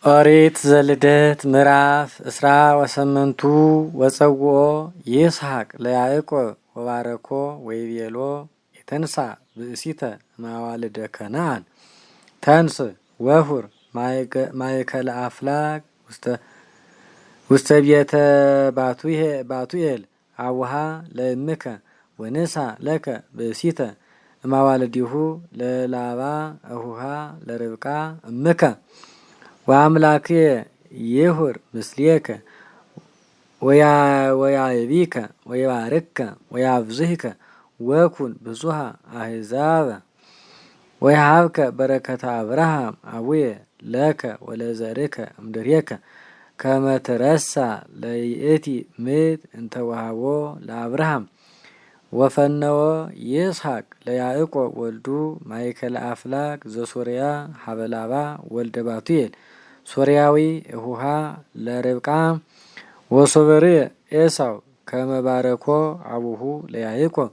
ኦሪት ዘልደት ምዕራፍ እስራ ወሰመንቱ ወፀውኦ ይስሐቅ ለያዕቆብ ወባረኮ ወይቤሎ የተንሳ ብእሲተ ማዋልደ ከነዓን ተንስ ወሁር ማእከለ አፍላግ ውስተ ቤተ ባቱኤል አውሃ ለእምከ ወንሳ ለከ ብእሲተ እማዋልዲሁ ለላባ እሁሃ ለርብቃ እምከ ወአምላክየ ይሁር ምስሌከ ወያዕቢከ ወይባርከ ወያብዝህከ ወኩን ብዙሃ አሕዛበ ወይሃብከ በረከተ አብርሃም አቡየ ለከ ወለዘርእከ እምድሬከ ከመ ትረሳ ለይእቲ ምድር እንተ ወሃቦ ለአብርሃም ወፈነወ ይስሐቅ ለያዕቆብ ወልዱ ማእከለ አፍላግ ዘሶርያ ሀበላባ ወልደ ባቱኤል ሶርያዊ እሁሃ ለርብቃ ወሶበርየ ኤሳው ከመ ባረኮ አቡሁ ለያዕቆብ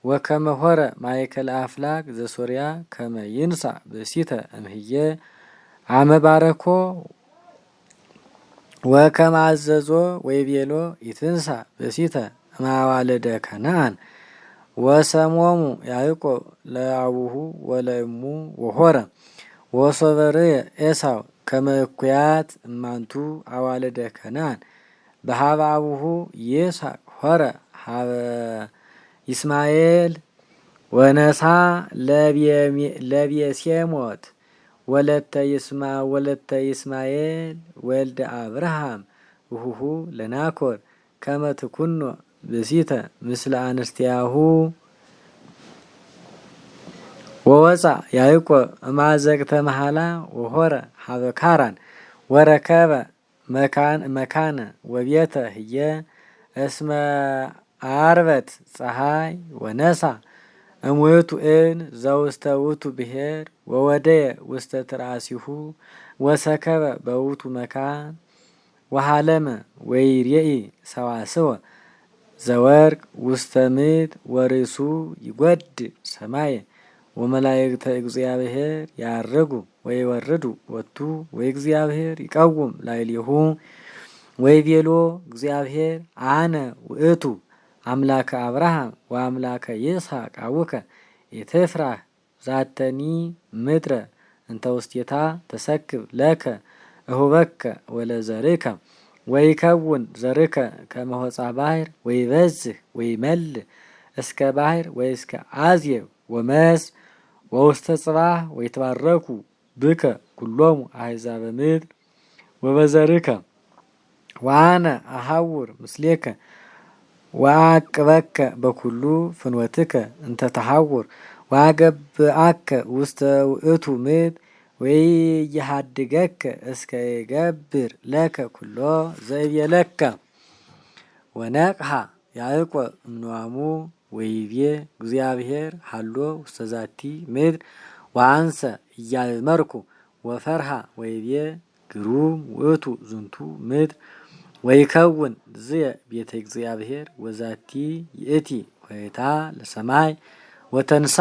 ወከመ ሆረ ማእከለ አፍላግ ዘሶርያ ከመ ይንሳ ብእሲተ እምህየ አመ ባረኮ ወከመ አዘዞ ወይቤሎ ይትንሳ ብእሲተ እማዋልደ ከነዓን ወሰሞሙ ያዕቆብ ለአቡሁ ወለእሙ ወሆረ ወሶበርየ ኤሳው ከመ እኩያት እማንቱ አዋልደ ከነዓን በሃበ አቡሁ ይስሐቅ ሆረ ሃበ ይስማኤል ወነሳ ለቤሴሞት ወለተ ይስማኤል ወልደ አብርሃም እሁሁ ለናኮር ከመ ትኩኖ ብእሲተ ምስለ አንስቲያሁ ወወፃ ያዕቆብ እማዘግተ መሃላ ወሆረ ሀበ ካራን ወረከበ መካነ ወቤተ ህየ እስመ አርበት ፀሐይ ወነሳ እሙእቱ እን ዘውስተ ውእቱ ብሔር ወወደየ ውስተ ትራሲሁ ወሰከበ በውእቱ መካን ወሃለመ ወይሬኢ ሰዋስወ ዘወርቅ ውስተ ምድር ወርእሱ ይጐድእ ሰማየ ወመላእክተ እግዚአብሔር ያርጉ ወይወርዱ ወቱ ወእግዚአብሔር ይቀውም ላዕሌሁ ወይቤሎ እግዚአብሔር አነ ውእቱ አምላከ አብርሃም ወአምላከ ይስሐቅ አቡከ ኢትፍራህ ዛተኒ ምድረ እንተ ውስቴታ ተሰክብ ለከ እሁበከ ወለዘርእከ ወይከውን ዘርከ ከመ ሆጻ ባሕር ወይበዝህ ወይመልእ እስከ ባሕር ወእስከ አዝየብ ወመስእ ወውስተ ጽባህ ወይትባረኩ ብከ ኩሎሙ አሕዛበ ምድር ወበዘርከ ወአነ አሐውር ምስሌከ ወአቅበከ በኩሉ ፍኖትከ እንተ ተሐውር ወአገብአከ ውስተ ውእቱ ምድር ወይሃድገከ እስከ ይገብር ለከ ኩሎ ዘእብየለከ ወነቅሐ ያዕቆብ እምንዋሙ ወይቤ እግዚአብሔር ሀሎ ውስተ ዛቲ ምድር ወአንሰ እያእመርኩ ወፈርሃ ወይቤ ግሩም ውእቱ ዝንቱ ምድር ወይከውን ዝየ ቤተ እግዚአብሔር ወዛቲ ይእቲ ሆይታ ለሰማይ ወተንሳ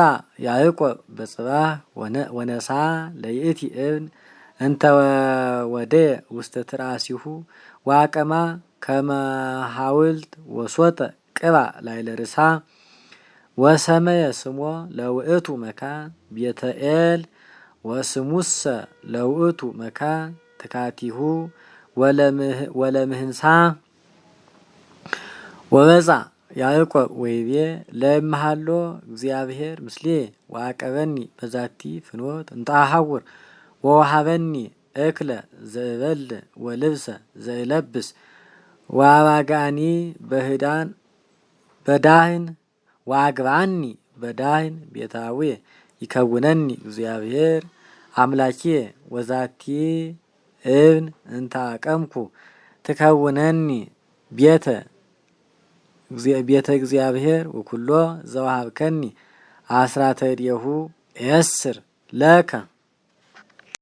ያዕቆብ በጽባህ ወነሳ ለይእቲ እብን እንተ ወደየ ውስተ ትራሲሁ ወአቀማ ከመ ሐውልት ወሶጠ ቅባ ላዕለ ርእሳ ወሰመየ ስሞ ለውእቱ መካን ቤተ ኤል ወስሙሰ ለውእቱ መካን ትካቲሁ ወለምህንሳ ወበፃ ያዕቆብ ወይቤ ለእምሃሎ እግዚአብሔር ምስሌ ወአቀበኒ በዛቲ ፍኖት እንተ አሐውር ወወሃበኒ እክለ ዘእበል ወልብሰ ዘእለብስ ወአባግዓኒ በዳህን ወአግብዓኒ በዳህን ቤታውየ ይከውነኒ እግዚአብሔር አምላኪየ ወዛቲ እብን እንተ አቀምኩ ትከውነኒ ቤተ እግዚአብሔር ወኩሎ ዘወሃብከኒ አስራተ እዴሁ ኤስር ለከ